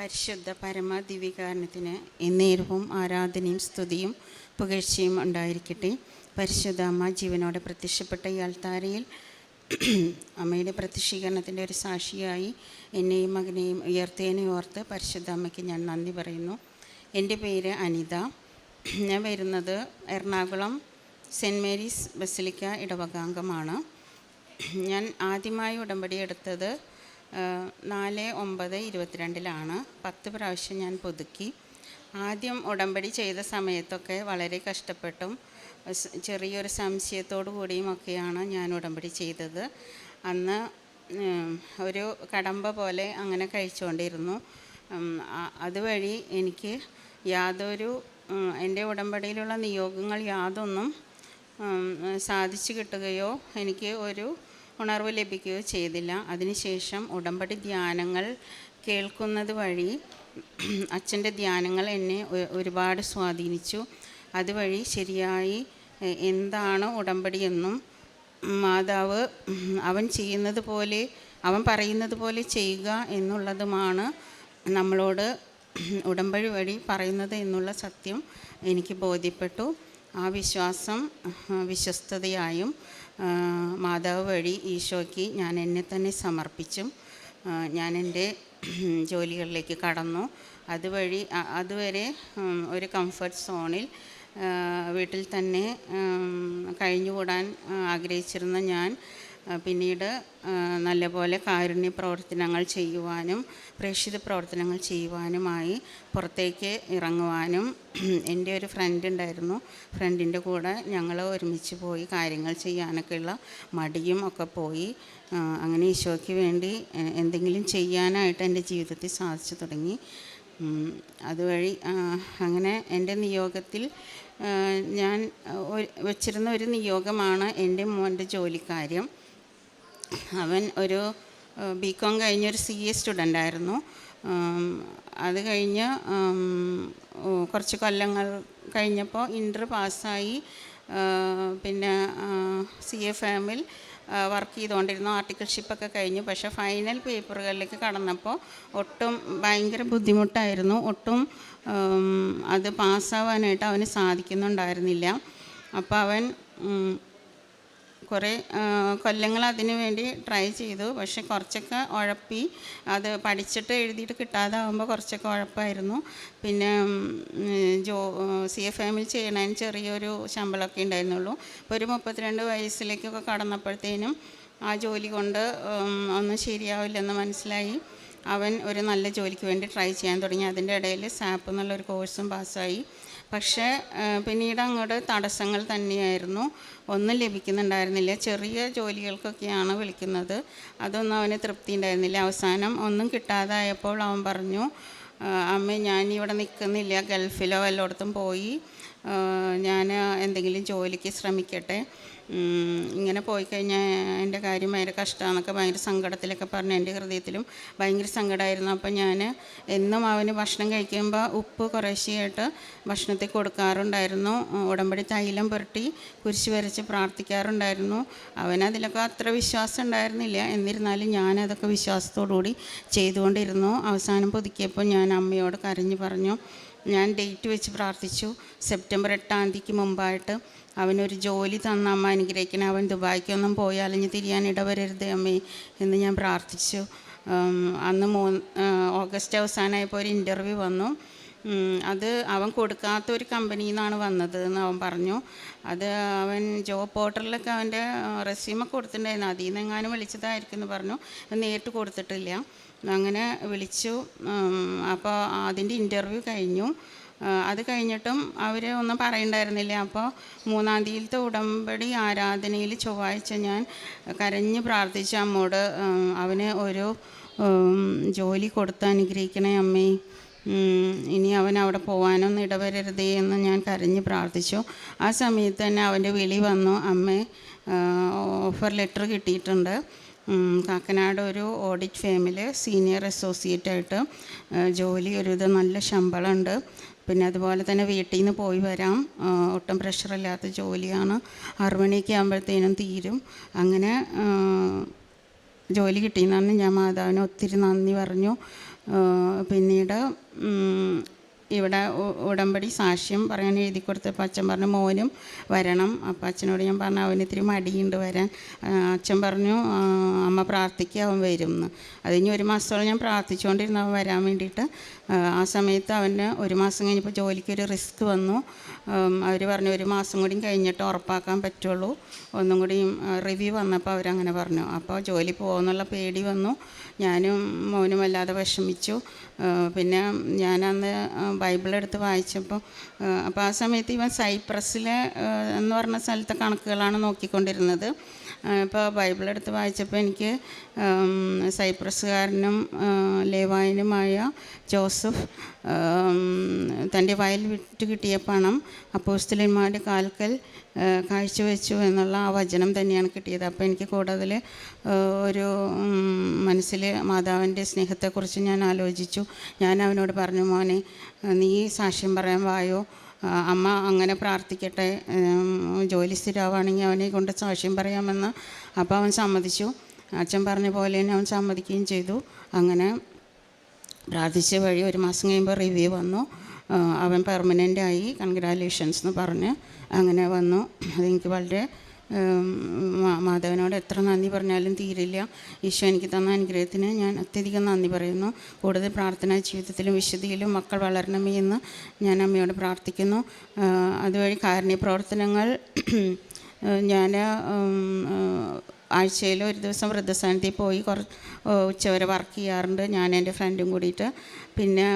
പരിശുദ്ധ പരമ ദിവ്യകാരുണ്യത്തിന് എന്നേരവും ആരാധനയും സ്തുതിയും പുകഴ്ചയും ഉണ്ടായിരിക്കട്ടെ. പരിശുദ്ധ അമ്മ ജീവനോടെ പ്രത്യക്ഷപ്പെട്ട ഈ അൾത്താരയിൽ അമ്മയുടെ പ്രത്യക്ഷീകരണത്തിൻ്റെ ഒരു സാക്ഷിയായി എന്നെയും മകനെയും ഉയർത്തേനെ ഓർത്ത് പരിശുദ്ധ അമ്മയ്ക്ക് ഞാൻ നന്ദി പറയുന്നു. എൻ്റെ പേര് അനിത. ഞാൻ വരുന്നത് എറണാകുളം സെൻറ്റ് മേരീസ് ബസിലിക്ക ഇടവകാംഗമാണ്. ഞാൻ ആദ്യമായി ഉടമ്പടി എടുത്തത് 4/9/22 10 പ്രാവശ്യം ഞാൻ പുതുക്കി. ആദ്യം ഉടമ്പടി ചെയ്ത സമയത്തൊക്കെ വളരെ കഷ്ടപ്പെട്ടും ചെറിയൊരു സംശയത്തോടു കൂടിയുമൊക്കെയാണ് ഞാൻ ഉടമ്പടി ചെയ്തത്. അന്ന് ഒരു കടമ്പ പോലെ അങ്ങനെ കഴിച്ചുകൊണ്ടിരുന്നു. അതുവഴി എനിക്ക് എൻ്റെ ഉടമ്പടിയിലുള്ള നിയോഗങ്ങൾ യാതൊന്നും സാധിച്ചു കിട്ടുകയോ എനിക്ക് ഒരു ഉണർവ് ലഭിക്കുകയോ ചെയ്തില്ല. അതിനുശേഷം ഉടമ്പടി ധ്യാനങ്ങൾ കേൾക്കുന്നത് വഴി അച്ഛൻ്റെ ധ്യാനങ്ങൾ എന്നെ ഒരുപാട് സ്വാധീനിച്ചു. അതുവഴി ശരിയായി എന്താണ് ഉടമ്പടിയെന്നും മാതാവ് അവൻ പറയുന്നത് പോലെ ചെയ്യുക എന്നുള്ളതുമാണ് നമ്മളോട് ഉടമ്പടി വഴി പറയുന്നത് എന്നുള്ള സത്യം എനിക്ക് ബോധ്യപ്പെട്ടു. ആ വിശ്വാസം വിശ്വസ്തതയായും മാതാവ് വഴി ഈശോയ്ക്ക് ഞാൻ എന്നെ തന്നെ സമർപ്പിച്ചും ഞാൻ എൻ്റെ ജോലികളിലേക്ക് കടന്നു. അതുവരെ ഒരു കംഫർട്ട് സോണിൽ വീട്ടിൽ തന്നെ കഴിഞ്ഞുകൂടാൻ ആഗ്രഹിച്ചിരുന്ന ഞാൻ പിന്നീട് നല്ലപോലെ കാരുണ്യ പ്രവർത്തനങ്ങൾ ചെയ്യുവാനും പ്രേക്ഷിത പ്രവർത്തനങ്ങൾ ചെയ്യുവാനുമായി പുറത്തേക്ക് ഇറങ്ങുവാനും എൻ്റെ ഒരു ഫ്രണ്ട് ഉണ്ടായിരുന്നു. ഫ്രണ്ടിൻ്റെ കൂടെ ഞങ്ങൾ ഒരുമിച്ച് പോയി കാര്യങ്ങൾ ചെയ്യാനൊക്കെയുള്ള മടിയും ഒക്കെ പോയി. അങ്ങനെ ഈശോയ്ക്ക് വേണ്ടി എന്തെങ്കിലും ചെയ്യാനായിട്ട് എൻ്റെ ജീവിതത്തിൽ സാധിച്ചു തുടങ്ങി. അതുവഴി അങ്ങനെ എൻ്റെ നിയോഗത്തിൽ ഞാൻ വച്ചിരുന്ന ഒരു നിയോഗമാണ് എൻ്റെ മോൻ്റെ ജോലിക്കാര്യം. അവൻ ഒരു BCom കഴിഞ്ഞൊരു CA സ്റ്റുഡൻ്റ് ആയിരുന്നു. അത് കഴിഞ്ഞ് കുറച്ച് കൊല്ലങ്ങൾ കഴിഞ്ഞപ്പോൾ ഇൻ്റർ പാസ്സായി. പിന്നെ CA ഫാമിൽ വർക്ക് ചെയ്തുകൊണ്ടിരുന്നു. ആർട്ടിക്കിൾഷിപ്പൊക്കെ കഴിഞ്ഞു. പക്ഷേ ഫൈനൽ പേപ്പറുകളിലേക്ക് കടന്നപ്പോൾ ഭയങ്കര ബുദ്ധിമുട്ടായിരുന്നു. അത് പാസ്സാവാനായിട്ട് അവന് സാധിക്കുന്നുണ്ടായിരുന്നില്ല. അപ്പോൾ അവൻ കുറേ കൊല്ലങ്ങൾ അതിനു വേണ്ടി ട്രൈ ചെയ്തു. പക്ഷെ കുറച്ചൊക്കെ ഉഴപ്പി. അത് പഠിച്ചിട്ട് എഴുതിയിട്ട് കിട്ടാതാവുമ്പോൾ കുറച്ചൊക്കെ ഉഴപ്പായിരുന്നു. പിന്നെ CA ഫാമിൽ ചെയ്യണതിന് ചെറിയൊരു ശമ്പളമൊക്കെ ഉണ്ടായിരുന്നുള്ളൂ. ഇപ്പോൾ ഒരു 32 വയസ്സിലേക്കൊക്കെ കടന്നപ്പോഴത്തേനും ആ ജോലി കൊണ്ട് ഒന്നും ശരിയാവില്ലെന്ന് മനസ്സിലായി. അവൻ ഒരു നല്ല ജോലിക്ക് വേണ്ടി ട്രൈ ചെയ്യാൻ തുടങ്ങി. അതിൻ്റെ ഇടയിൽ SAP എന്നുള്ളൊരു കോഴ്സും പാസ്സായി. പക്ഷേ പിന്നീട് അങ്ങോട്ട് തടസ്സങ്ങൾ തന്നെയായിരുന്നു. ഒന്നും ലഭിക്കുന്നുണ്ടായിരുന്നില്ല. ചെറിയ ജോലികൾക്കൊക്കെയാണ് വിളിക്കുന്നത്. അതൊന്നും അവന് തൃപ്തി ഉണ്ടായിരുന്നില്ല. അവസാനം ഒന്നും കിട്ടാതായപ്പോൾ അവൻ പറഞ്ഞു, അമ്മ ഞാനിവിടെ നിൽക്കുന്നില്ല, ഗൾഫിലോ വല്ലയിടത്തും പോയി ഞാൻ എന്തെങ്കിലും ജോലിക്ക് ശ്രമിക്കട്ടെ. ഇങ്ങനെ പോയിക്കഴിഞ്ഞാൽ എൻ്റെ കാര്യം ഭയങ്കര കഷ്ടമാണെന്നൊക്കെ ഭയങ്കര സങ്കടത്തിലൊക്കെ പറഞ്ഞു. എൻ്റെ ഹൃദയത്തിലും ഭയങ്കര സങ്കടമായിരുന്നു. അപ്പം ഞാൻ എന്നും അവന് ഭക്ഷണം കഴിക്കുമ്പോൾ ഉപ്പ് കുറേശ്ശെയായിട്ട് ഭക്ഷണത്തിൽ കൊടുക്കാറുണ്ടായിരുന്നു. ഉടമ്പടി തൈലം പുരട്ടി കുരിശ് വരച്ച് പ്രാർത്ഥിക്കാറുണ്ടായിരുന്നു. അവനതിലൊക്കെ അത്ര വിശ്വാസം ഉണ്ടായിരുന്നില്ല. എന്നിരുന്നാലും ഞാനതൊക്കെ വിശ്വാസത്തോടുകൂടി ചെയ്തുകൊണ്ടിരുന്നു. അവസാനം പുതുക്കിയപ്പോൾ ഞാൻ അമ്മയോട് കരഞ്ഞു പറഞ്ഞു. ഞാൻ ഡേറ്റ് വെച്ച് പ്രാർത്ഥിച്ചു. സെപ്റ്റംബർ 8 മുമ്പായിട്ട് അവനൊരു ജോലി തന്ന അമ്മ അനുഗ്രഹിക്കണം. അവൻ ദുബായ്ക്കൊന്നും പോയി അലഞ്ഞു തിരിയാൻ ഇടവരരുത് അമ്മേ എന്ന് ഞാൻ പ്രാർത്ഥിച്ചു. അന്ന് ഓഗസ്റ്റ് അവസാനമായപ്പോൾ ഒരു ഇൻ്റർവ്യൂ വന്നു. അത് അവൻ കൊടുക്കാത്ത ഒരു കമ്പനിയിൽ നിന്നാണ് വന്നത് എന്ന് അവൻ പറഞ്ഞു. അത് അവൻ ജോബ് പോർട്ടലിലൊക്കെ അവൻ്റെ റെസ്യൂമൊക്കെ കൊടുത്തിട്ടുണ്ടായിരുന്നു. അതിൽ നിന്ന് എങ്ങാനും വിളിച്ചതായിരിക്കും എന്ന് പറഞ്ഞു. നേരിട്ട് കൊടുത്തിട്ടില്ല. അങ്ങനെ വിളിച്ചു. അപ്പോൾ അതിൻ്റെ ഇൻ്റർവ്യൂ കഴിഞ്ഞു. അത് കഴിഞ്ഞിട്ടും അവർ ഒന്നും പറയണ്ടായിരുന്നില്ല. അപ്പോൾ 3-ാം തീയതിയിലത്തെ ഉടമ്പടി ആരാധനയിൽ ചൊവ്വാഴ്ച ഞാൻ കരഞ്ഞ് പ്രാർത്ഥിച്ച അമ്മോട് അവന് ഒരു ജോലി കൊടുത്ത് അനുഗ്രഹിക്കണേ അമ്മേ, ഇനി അവൻ അവിടെ പോകാനൊന്നും ഇടവരരുതേ എന്ന് ഞാൻ കരഞ്ഞ് പ്രാർത്ഥിച്ചു. ആ സമയത്ത് തന്നെ അവൻ്റെ വിളി വന്നു, അമ്മേ ഓഫർ ലെറ്റർ കിട്ടിയിട്ടുണ്ട്. കാക്കനാട് ഒരു ഓഡിറ്റ് ഫേമിൽ സീനിയർ അസോസിയേറ്റായിട്ട് ജോലി, ഒരുവിധം നല്ല ശമ്പളമുണ്ട്. പിന്നെ അതുപോലെ തന്നെ വീട്ടിൽ നിന്ന് പോയി വരാം. ഒട്ടും പ്രഷറില്ലാത്ത ജോലിയാണ്. 6 മണിയൊക്കെ ആകുമ്പോഴത്തേനും തീരും. അങ്ങനെ ജോലി കിട്ടിയെന്ന് പറഞ്ഞ് ഞാൻ മാതാവിന് ഒത്തിരി നന്ദി പറഞ്ഞു. പിന്നീട് ഇവിടെ ഉടമ്പടി സാക്ഷ്യം പറയാൻ എഴുതി കൊടുത്തപ്പോൾ അച്ഛൻ പറഞ്ഞു മോനും വരണം. അപ്പോൾ അച്ഛനോട് ഞാൻ പറഞ്ഞു അവന് ഇത്തിരി മടിയുണ്ട് വരാൻ. അച്ഛൻ പറഞ്ഞു അമ്മ പ്രാർത്ഥിക്കുക അവൻ വരും എന്ന്. അതിന് 1 മാസത്തോളം ഞാൻ പ്രാർത്ഥിച്ചുകൊണ്ടിരുന്നു അവൻ വരാൻ വേണ്ടിയിട്ട്. ആ സമയത്ത് അവന് 1 മാസം കഴിഞ്ഞപ്പോൾ ജോലിക്കൊരു റിസ്ക് വന്നു. അവർ പറഞ്ഞു 1 മാസം കൂടി കഴിഞ്ഞിട്ട് ഉറപ്പാക്കാൻ പറ്റുള്ളൂ, ഒന്നും കൂടി റിവ്യൂ വന്നപ്പോൾ അവരങ്ങനെ പറഞ്ഞു. അപ്പോൾ ജോലി പോകുമെന്നുള്ള പേടി വന്നു. ഞാനും മോനും വല്ലാതെ വിഷമിച്ചു. പിന്നെ ഞാനന്ന് ബൈബിളെടുത്ത് വായിച്ചപ്പോൾ അപ്പോൾ ആ സമയത്ത് ഇവൻ സൈപ്രസിലെ എന്ന് പറഞ്ഞ സ്ഥലത്തെ കണക്കുകളാണ് നോക്കിക്കൊണ്ടിരുന്നത്. ഇപ്പോൾ ബൈബിളെടുത്ത് വായിച്ചപ്പോൾ എനിക്ക് സൈപ്രസുകാരനും ലേവായനുമായ ജോസഫ് തൻ്റെ വയൽ വിറ്റ് കിട്ടിയ പണം അപ്പോസ്തലന്മാരുടെ കാൽക്കൽ കാഴ്ചവെച്ചു എന്നുള്ള ആ വചനം തന്നെയാണ് കിട്ടിയത്. അപ്പോൾ എനിക്ക് കൂടുതൽ ഒരു മനസ്സിൽ മാതാവിൻ്റെ സ്നേഹത്തെക്കുറിച്ച് ഞാൻ ആലോചിച്ചു. ഞാൻ അവനോട് പറഞ്ഞു, മോനെ നീ സാക്ഷ്യം പറയാൻ വായോ, അമ്മ അങ്ങനെ പ്രാർത്ഥിക്കട്ടെ, ജോലി സ്ഥിരമാണെങ്കിൽ അവനെ കൊണ്ട് സാക്ഷ്യം പറയാമെന്ന്. അപ്പോൾ അവൻ സമ്മതിച്ചു. അച്ഛൻ പറഞ്ഞ പോലെ തന്നെ അവൻ സമ്മതിക്കുകയും ചെയ്തു. അങ്ങനെ പ്രാർത്ഥിച്ച വഴി 1 മാസം കഴിയുമ്പോൾ റിവ്യൂ വന്നു. അവൻ പെർമനൻ്റായി, കൺഗ്രാലേഷൻസ് എന്ന് പറഞ്ഞ് അങ്ങനെ വന്നു. അതെനിക്ക് വളരെ മാധവനോട് എത്ര നന്ദി പറഞ്ഞാലും തീരില്ല. ഈശോ എനിക്ക് തന്ന അനുഗ്രഹത്തിന് ഞാൻ അത്യധികം നന്ദി പറയുന്നു. കൂടുതൽ പ്രാർത്ഥനാ ജീവിതത്തിലും വിശുദ്ധിയിലും മക്കൾ വളരണമേ എന്ന് ഞാൻ അമ്മയോട് പ്രാർത്ഥിക്കുന്നു. അതുവഴി കാരുണ്യ പ്രവർത്തനങ്ങൾ ഞാൻ ആഴ്ചയിൽ 1 ദിവസം വൃദ്ധസ്ഥാനത്തിൽ പോയി ഉച്ചവരെ വർക്ക് ചെയ്യാറുണ്ട്, ഞാൻ എൻ്റെ ഫ്രണ്ടും കൂടിയിട്ട്. പിന്നെ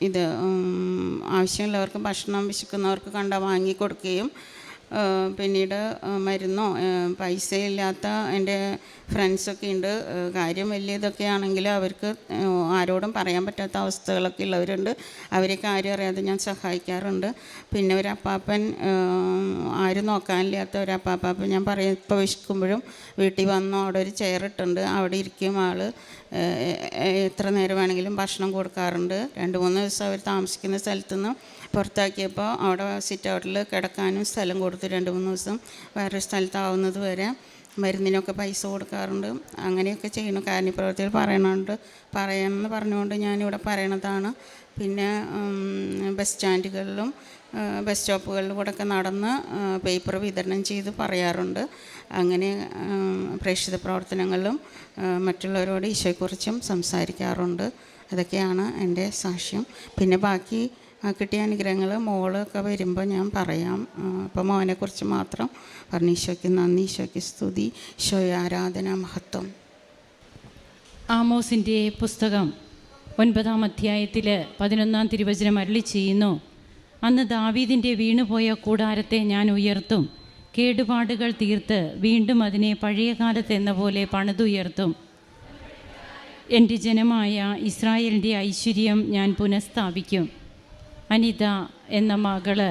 ഇത് ആവശ്യമുള്ളവർക്ക് ഭക്ഷണം വിശക്കുന്നവർക്ക് കണ്ടാൽ വാങ്ങി കൊടുക്കുകയും പിന്നീട് മരുന്നോ പൈസയില്ലാത്ത എൻ്റെ ഫ്രണ്ട്സൊക്കെ ഉണ്ട്. കാര്യം വലിയ ഇതൊക്കെ ആണെങ്കിൽ അവർക്ക് ആരോടും പറയാൻ പറ്റാത്ത അവസ്ഥകളൊക്കെ ഉള്ളവരുണ്ട്. അവരെ കാര്യം അറിയാതെ ഞാൻ സഹായിക്കാറുണ്ട്. പിന്നെ ഒരു അപ്പാപ്പൻ ആരും നോക്കാനില്ലാത്ത ഒരു അപ്പാപ്പൻ ഞാൻ പറയും, ഇപ്പോൾ വിശക്കുമ്പോഴും വീട്ടിൽ വന്നു അവിടെ ഒരു ചെയർ ഇട്ടുണ്ട്, അവിടെ ഇരിക്കും ആൾ. എത്ര നേരം വേണമെങ്കിലും ഭക്ഷണം കൊടുക്കാറുണ്ട്. 2-3 ദിവസം അവർ താമസിക്കുന്ന സ്ഥലത്തുനിന്ന് പുറത്താക്കിയപ്പോൾ അവിടെ സിറ്റ് ഔട്ടിൽ കിടക്കാനും സ്ഥലം കൊടുത്തു. 2-3 ദിവസം വേറൊരു സ്ഥലത്താവുന്നത് വരെ മരുന്നിനൊക്കെ പൈസ കൊടുക്കാറുണ്ട്. അങ്ങനെയൊക്കെ ചെയ്യുന്നു. കാരുണ്യപ്രവർത്തികൾ പറയണമെന്ന് പറഞ്ഞുകൊണ്ട് ഞാനിവിടെ പറയണതാണ്. പിന്നെ ബസ് സ്റ്റാൻഡുകളിലും ബസ് സ്റ്റോപ്പുകളിലും കൂടെ ഒക്കെ നടന്ന് പേപ്പർ വിതരണം ചെയ്ത് പറയാറുണ്ട്. അങ്ങനെ പ്രേക്ഷിത പ്രവർത്തനങ്ങളിലും മറ്റുള്ളവരോട് ഈശോയെക്കുറിച്ചും സംസാരിക്കാറുണ്ട്. അതൊക്കെയാണ് എൻ്റെ സാക്ഷ്യം. പിന്നെ ബാക്കി കിട്ടിയ അനുഗ്രഹങ്ങൾ മോളൊക്കെ വരുമ്പോൾ ഞാൻ പറയാം. അപ്പോൾ മോനെക്കുറിച്ച് മാത്രം പറഞ്ഞു. ഈശോയ്ക്ക് നന്ദി, ഈശോയ്ക്ക് സ്തുതി, ഈശോയെ ആരാധന, മഹത്വം. ആമോസിൻ്റെ പുസ്തകം 9-ാം അധ്യായത്തിൽ 11-ാം തിരുവചനം അരുളി ചെയ്യുന്നു, അന്ന് ദാവീദിൻ്റെ വീണുപോയ കൂടാരത്തെ ഞാൻ ഉയർത്തും, കേടുപാടുകൾ തീർത്ത് വീണ്ടും അതിനെ പഴയ കാലത്തെന്ന പോലെ പണിതുയർത്തും. എൻ്റെ ജനമായ ഇസ്രായേലിൻ്റെ ഐശ്വര്യം ഞാൻ പുനഃസ്ഥാപിക്കും. അനിത എന്ന മകള്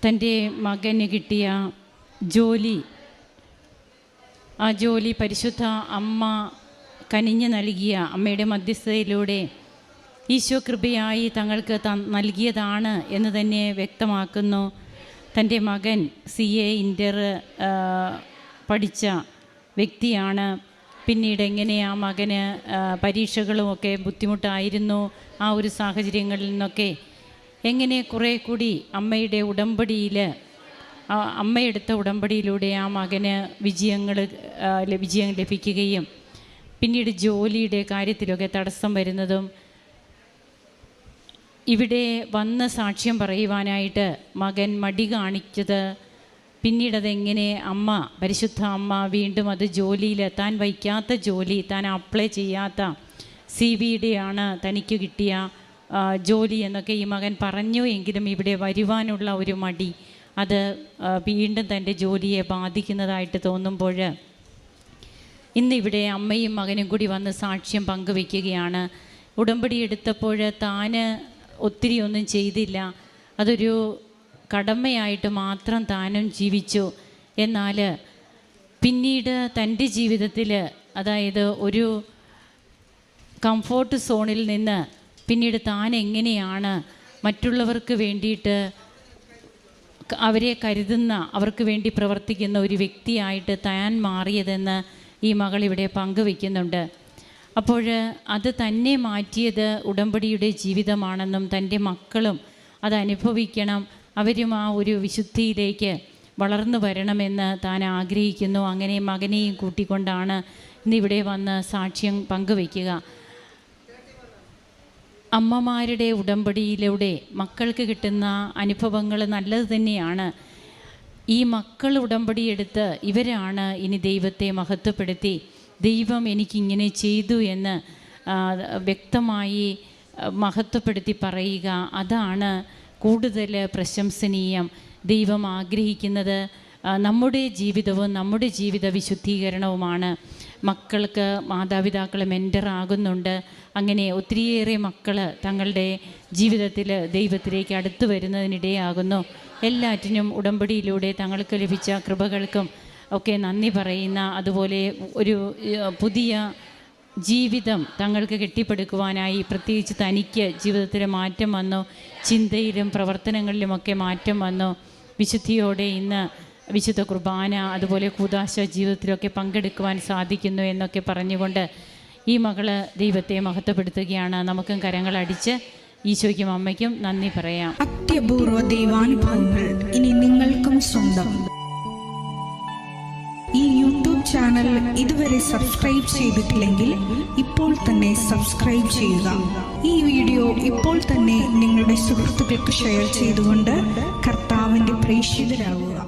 തൻ്റെ മകന് കിട്ടിയ ജോലി, ആ ജോലി പരിശുദ്ധ അമ്മ കനിഞ്ഞു നൽകിയ അമ്മയുടെ മധ്യസ്ഥതയിലൂടെ ഈശോ കൃപയായി തങ്ങൾക്ക് നൽകിയതാണ് എന്ന് തന്നെ വ്യക്തമാക്കുന്നു. തൻ്റെ മകൻ CA ഇൻ്റർ പഠിച്ച വ്യക്തിയാണ്. പിന്നീട് എങ്ങനെ ആ മകന് പരീക്ഷകളുമൊക്കെ ബുദ്ധിമുട്ടായിരുന്നു, ആ ഒരു സാഹചര്യങ്ങളിൽ നിന്നൊക്കെ എങ്ങനെ കുറേ കൂടി അമ്മയുടെ ഉടമ്പടിയിൽ, അമ്മയെടുത്ത ഉടമ്പടിയിലൂടെ ആ മകന് വിജയം ലഭിക്കുകയും പിന്നീട് ജോലിയുടെ കാര്യത്തിലൊക്കെ തടസ്സം വരുന്നതും, ഇവിടെ വന്ന് സാക്ഷ്യം പറയുവാനായിട്ട് മകൻ മടി കാണിച്ചത്, പിന്നീടതെങ്ങനെ അമ്മ, പരിശുദ്ധ അമ്മ വീണ്ടും അത് ജോലിയിൽ താൻ വയ്ക്കാത്ത ജോലി, താൻ അപ്ലൈ ചെയ്യാത്ത CVയുടെയാണ് തനിക്ക് കിട്ടിയ ജോലി എന്നൊക്കെ ഈ മകൻ പറഞ്ഞു. എങ്കിലും ഇവിടെ വരുവാനുള്ള ഒരു മടി അത് വീണ്ടും തൻ്റെ ജോലിയെ ബാധിക്കുന്നതായിട്ട് തോന്നുമ്പോൾ ഇന്നിവിടെ അമ്മയും മകനും കൂടി വന്ന് സാക്ഷ്യം പങ്കുവയ്ക്കുകയാണ്. ഉടമ്പടി എടുത്തപ്പോൾ താൻ ഒത്തിരി ഒന്നും ചെയ്തില്ല, അതൊരു കടമയായിട്ട് മാത്രം താനും ജീവിച്ചു. എന്നാൽ പിന്നീട് തൻ്റെ ജീവിതത്തിൽ, അതായത് ഒരു കംഫോർട്ട് സോണിൽ നിന്ന് പിന്നീട് താൻ എങ്ങനെയാണ് മറ്റുള്ളവർക്ക് വേണ്ടിയിട്ട് അവരെ കരുതുന്ന, അവർക്ക് വേണ്ടി പ്രവർത്തിക്കുന്ന ഒരു വ്യക്തിയായിട്ട് താൻ മാറിയതെന്ന് ഈ മകൾ ഇവിടെ പങ്കുവയ്ക്കുന്നുണ്ട്. അപ്പോൾ അത് തന്നെ മാറ്റിയത് ഉടമ്പടിയുടെ ജീവിതമാണെന്നും തൻ്റെ മക്കളും അത് അനുഭവിക്കണം, അവരും ആ ഒരു വിശുദ്ധിയിലേക്ക് വളർന്നു വരണമെന്ന് താൻ ആഗ്രഹിക്കുന്നു. അങ്ങനെ മകനെയും കൂട്ടിക്കൊണ്ടാണ് ഇന്നിവിടെ വന്ന് സാക്ഷ്യം പങ്കുവയ്ക്കുക. അമ്മമാരുടെ ഉടമ്പടിയിലൂടെ മക്കൾക്ക് കിട്ടുന്ന അനുഭവങ്ങൾ നല്ലത് തന്നെയാണ്. ഈ മക്കൾ ഉടമ്പടിയെടുത്ത് ഇവരാണ് ഇനി ദൈവത്തെ മഹത്വപ്പെടുത്തി ദൈവം എനിക്കിങ്ങനെ ചെയ്തു എന്ന് വ്യക്തമായി മഹത്വപ്പെടുത്തി പറയുക. അതാണ് കൂടുതൽ പ്രശംസനീയം. ദൈവം ആഗ്രഹിക്കുന്നത് നമ്മുടെ ജീവിതവും നമ്മുടെ ജീവിത വിശുദ്ധീകരണവുമാണ്. മക്കൾക്ക് മാതാപിതാക്കൾ മെൻറ്ററാകുന്നുണ്ട്. അങ്ങനെ ഒത്തിരിയേറെ മക്കൾ തങ്ങളുടെ ജീവിതത്തിൽ ദൈവത്തിലേക്ക് അടുത്തു വരുന്നതിനിടയാകുന്നു. എല്ലാറ്റിനും ഉടമ്പടിയിലൂടെ തങ്ങൾക്ക് ലഭിച്ച കൃപകൾക്കും ഒക്കെ നന്ദി പറയുന്ന, അതുപോലെ ഒരു പുതിയ ജീവിതം തങ്ങൾക്ക് കെട്ടിപ്പടുക്കുവാനായി പ്രത്യേകിച്ച് തനിക്ക് ജീവിതത്തിൽ മാറ്റം വന്നു, ചിന്തയിലും പ്രവർത്തനങ്ങളിലുമൊക്കെ മാറ്റം വന്നു. വിശുദ്ധിയോടെ ഇന്ന് വിശുദ്ധ കുർബാന അതുപോലെ കൂദാശ ജീവിതത്തിലൊക്കെ പങ്കെടുക്കുവാൻ സാധിക്കുന്നു എന്നൊക്കെ പറഞ്ഞുകൊണ്ട് ഈ മകള് ദൈവത്തെ മഹത്വപ്പെടുത്തുകയാണ്. നമുക്കും കരങ്ങളടിച്ച് ഈശോയ്ക്കും അമ്മയ്ക്കും നന്ദി പറയാം. അത്യപൂർവ ദൈവാനുഭവങ്ങൾ ഇനി നിങ്ങൾക്കും സ്വന്തം. ഈ യൂട്യൂബ് ചാനൽ ഇതുവരെ സബ്സ്ക്രൈബ് ചെയ്തിട്ടില്ലെങ്കിൽ ഇപ്പോൾ തന്നെ സബ്സ്ക്രൈബ് ചെയ്യുക. ഈ വീഡിയോ ഇപ്പോൾ തന്നെ നിങ്ങളുടെ സുഹൃത്തുക്കൾക്ക് ഷെയർ ചെയ്തുകൊണ്ട് കർത്താവിൻ്റെ പ്രേക്ഷിതരാകുക.